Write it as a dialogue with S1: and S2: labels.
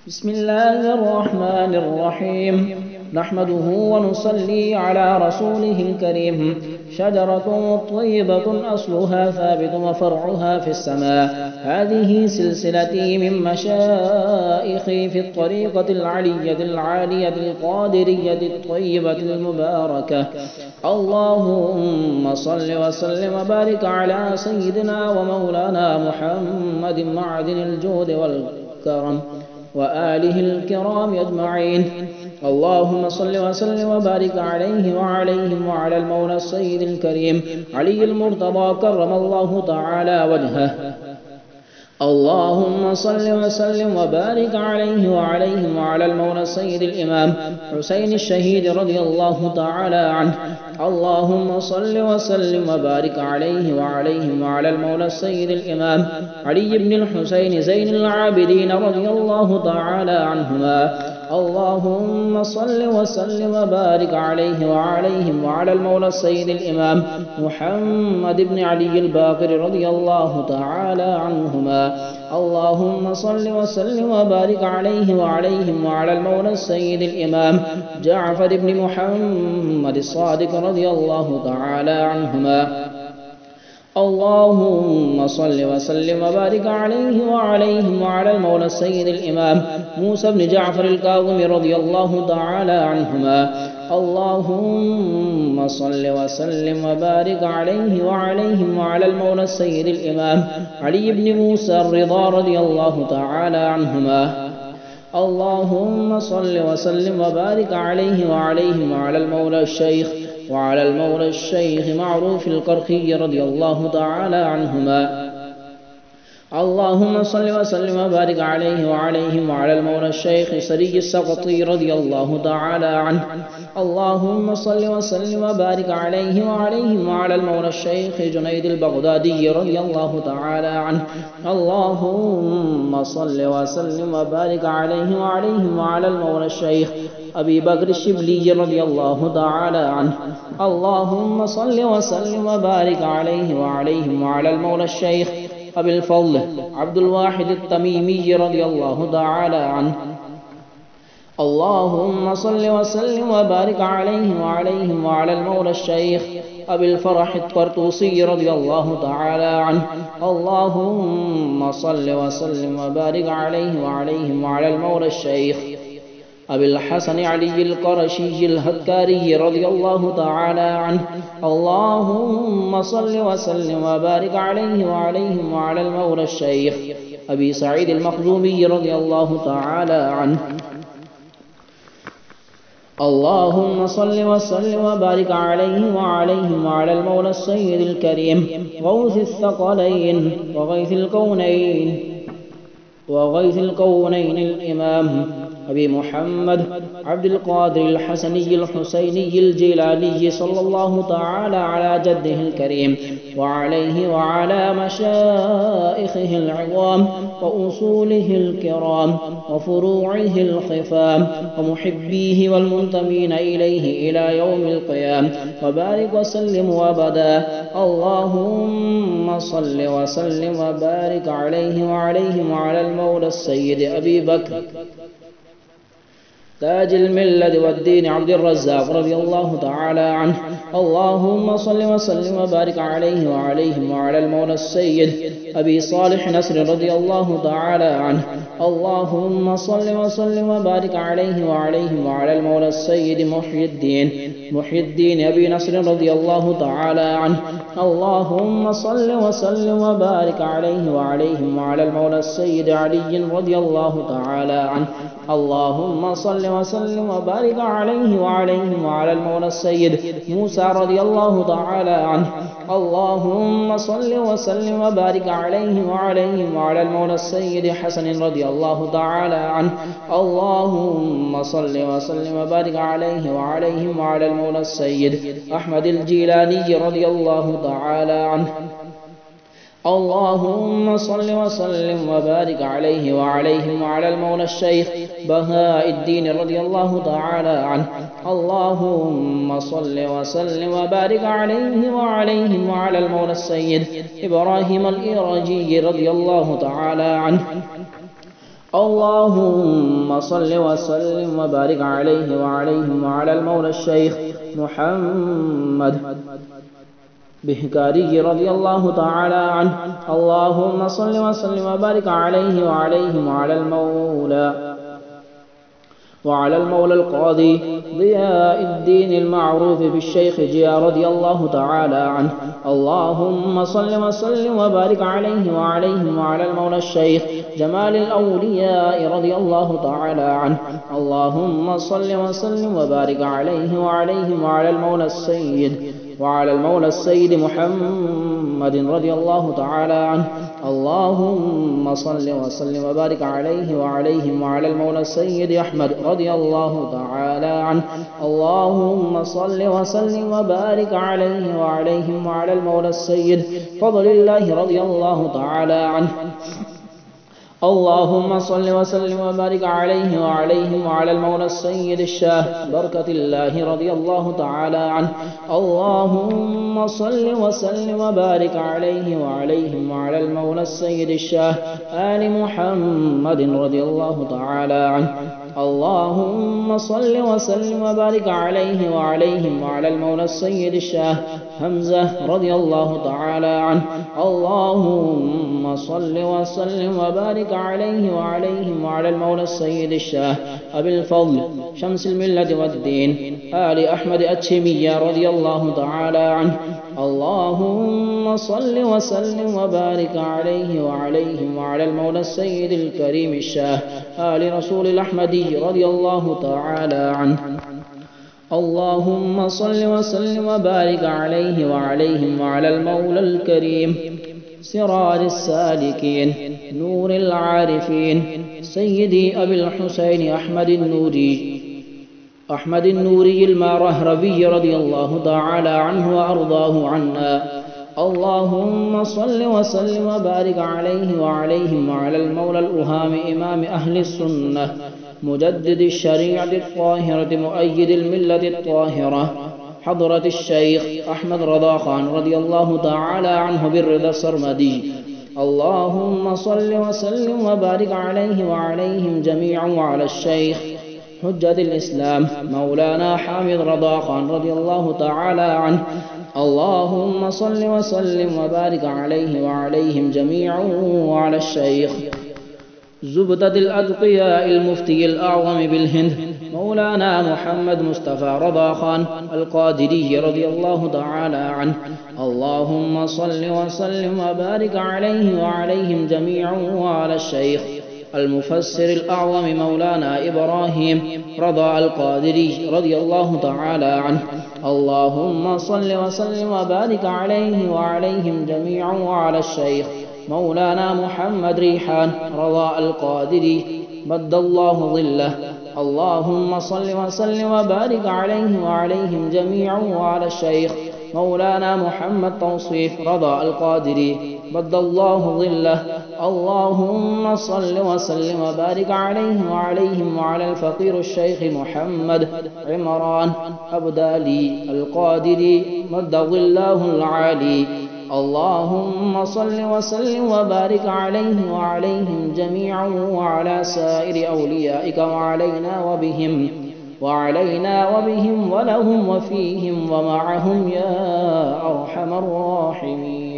S1: بسم الله الرحمن الرحيم. نحمده ونصلي على رسوله الكريم. شجرة طيبة أصلها ثابت وفرعها في السماء. هذه سلسلتي من مشائخي في الطريقة العلية العالية القادرية الطيبة المباركة. اللهم صل وسلم وبارك على سيدنا ومولانا محمد معدن الجود والكرم وآله الكرام أجمعين. اللهم صل وسلم وبارك عليه وعليهم وعلى المولى السيد الكريم علي المرتضى كرم الله تعالى وجهه. اللهم صل وسلم وبارك عليه وعليهم وعلى المولى السيد الإمام حسين الشهيد رضي الله تعالى عنه. اللهم صل وسلم وبارك عليه وعليهم وعلى المولى السيد الإمام علي بن الحسين زين العابدين رضي الله تعالى عنهما. اللهم صل وسلم وبارك عليه وعليهم وعلى المولى السيد الإمام محمد بن علي الباقر رضي الله تعالى عنهما. اللهم صل وسلم وبارك عليه وعليهم وعلى المولى السيد الإمام جعفر بن محمد الصادق رضي الله تعالى عنهما. اللهم صل وسلم وبارك عليه وعليهم وعلى المولى السيد الإمام موسى بن جعفر الكاظم رضي الله تعالى عنهما. اللهم صل وسلم وبارك عليه وعليهم وعلى المولى السيد الإمام علي بن موسى الرضا رضي الله تعالى عنهما. اللهم صل وسلم وبارك عليه وعليهم وعلى المولى الشيخ معروف القرخي رضي الله تعالى عنهما. اللهم صل وسلم وبارك عليه وعليهم وعلى المولى الشيخ سري السقطي رضي الله تعالى عنه. اللهم صل وسلم وبارك عليه وعليهم وعلى المولى الشيخ جنيد البغدادي رضي الله تعالى عنه. اللهم صل وسلم وبارك عليه وعليهم وعلى المولى الشيخ أبي بكر الشبلي رضي الله تعالى عنه. اللهم صل وسلم وبارك عليه وعليهم وعلى المولى الشيخ أبي الفضل عبد الواحد التميمي رضي الله تعالى عنه. اللهم صل وسلم وبارك عليه وعليهم وعلى المولى الشيخ أبي الفرح الطرطوسي رضي الله تعالى عنه. اللهم صل وسلم وبارك عليه وعليهم وعلى المولى الشيخ أبي الحسن علي القرشي الهكاري رضي الله تعالى عنه. اللهم صل وسلم وبارك عليه وعليهم وعلى المولى الشيخ أبي سعيد المخزومي رضي الله تعالى عنه. اللهم صل وسلم وبارك عليه وعليهم وعلى المولى السيد الكريم غوث الثقلين وغيث الكونين الإمام أبي محمد عبد القادر الحسني الحسيني الجيلاني صلى الله تعالى على جده الكريم وعليه وعلى مشائخه العظام وأصوله الكرام وفروعه الخفام ومحبيه والمنتمين إليه إلى يوم القيام وبارك وسلم وابدا. اللهم صل وسلم وبارك عليه وعليهم وعلى المولى السيد أبي بكر تاج الملة والدين عبد الرزاق رضي الله تعالى عنه. اللهم صل وسلم وبارك عليه وعليهم وعلى المولى السيد أبي صالح نصر رضي الله تعالى عنه. اللهم صل وسلم وبارك عليه وعليهم وعلى المولى السيد محي الدين أبي نصر رضي الله تعالى عنه. اللهم صل وسلم وبارك عليه وعليهم وعلى المولى السيد علي رضي الله تعالى عنه. اللهم صل وسلم وبارك عليه وعليهم وعلى المولى السيد موسى رضي الله تعالى عنه. اللهم صل وسلم وبارك عليه وعليهم وعلى المولى السيد حسن رضي الله تعالى عنه. اللهم صل وسلم وبارك عليه وعليهم وعلى المولى السيد أحمد الجيلاني رضي الله تعالى عنه. اللهم صل وسلم وبارك عليه وعليهم وعلى المولى الشيخ بهاء الدين رضي الله تعالى عنه. اللهم صل وسلم وبارك عليه وعليهم وعلى المولى السيد إبراهيم الإيراجي رضي الله تعالى عنه. اللهم صل وسلم وبارك عليه وعليهم وعلى المولى الشيخ محمد بهكاري رضي الله تعالى عنه. اللهم صل وسلم وبارك عليه وعليهم وعلى المولى القاضي ضياء الدين المعروف بالشيخ جيا رضي الله تعالى عنه. اللهم صل وسلم وبارك عليه وعليهم وعلى المولى الشيخ جمال الأولياء رضي الله تعالى عنه. اللهم صل وسلم وبارك عليه وعليهم وعلى المولى السيد محمد رضي الله تعالى عنه. اللهم صل وسلم وبارك عليه وعليهم وعلى المولى السيد أحمد رضي الله تعالى عنه. اللهم صل وسلم وبارك عليه وعليهم وعلى المولى السيد فضل الله رضي الله تعالى عنه. اللهم صل وسلم وبارك عليه وعليهم وعلى المولى السيد الشاه بركة الله رضي الله تعالى عنه. اللهم صل وسلم وبارك عليه وعليهم وعلى المولى السيد الشاه آل محمد رضي الله تعالى عنه. اللهم صل وسلم وبارك عليه وعليهم وعلى المولى السيد الشاه حمزة رضي الله تعالى عنه. اللهم صل وسلم وبارك عليه وعليهم وعلى المولى السيد الشاه أبي الفضل شمس الملة والدين آل أحمد أتشمية رضي الله تعالى عنه. اللهم صل وسلم وبارك عليه وعليهم وعلى المولى السيد الكريم الشاه آل رسول الأحمدي رضي الله تعالى عنه. اللهم صل وسلم وبارك عليه وعليهم وعلى المولى الكريم سراج السالكين نور العارفين سيدي أبي الحسين أحمد النوري المارهربي رضي الله تعالى عنه وأرضاه عنا. اللهم صل وسلم وبارك عليه وعليهم وعلى المولى الأهام إمام أهل السنة مجدد الشريعة الطاهرة مؤيد الملة الطاهرة حضرة الشيخ أحمد رضا خان رضي الله تعالى عنه بالرضا السرمدي. اللهم صل وسلم وبارك عليه وعليهم جميعا وعلى الشيخ حجة الإسلام مولانا حامد رضا خان رضي الله تعالى عنه. اللهم صل وسلم وبارك عليه وعليهم جميعا وعلى الشيخ زبدة الأتقياء المفتي الأعظم بالهند مولانا محمد مصطفى رضا خان القادري رضي الله تعالى عنه. اللهم صل وسلم وبارك عليه وعليهم جميعا وعلى الشيخ المفسر الأعظم مولانا إبراهيم رضا القادري رضي الله تعالى عنه. اللهم صل وسلم وبارك عليه وعليهم جميعا وعلى الشيخ مولانا محمد ريحان رضا القادري مد الله ظله. اللهم صل وسلم وبارك عليه وعليهم جميعا وعلى الشيخ مولانا محمد توصيف رضا القادري مد الله ظله. اللهم صل وسلم وبارك عليه وعليهم وعلى الفقير الشيخ محمد عمران أبدالي القادري مد ظله العالي. اللهم صل وسلم وبارك عليه وعليهم جميعا وعلى سائر أوليائك وعلينا وبهم ولهم وفيهم ومعهم يا أرحم الراحمين.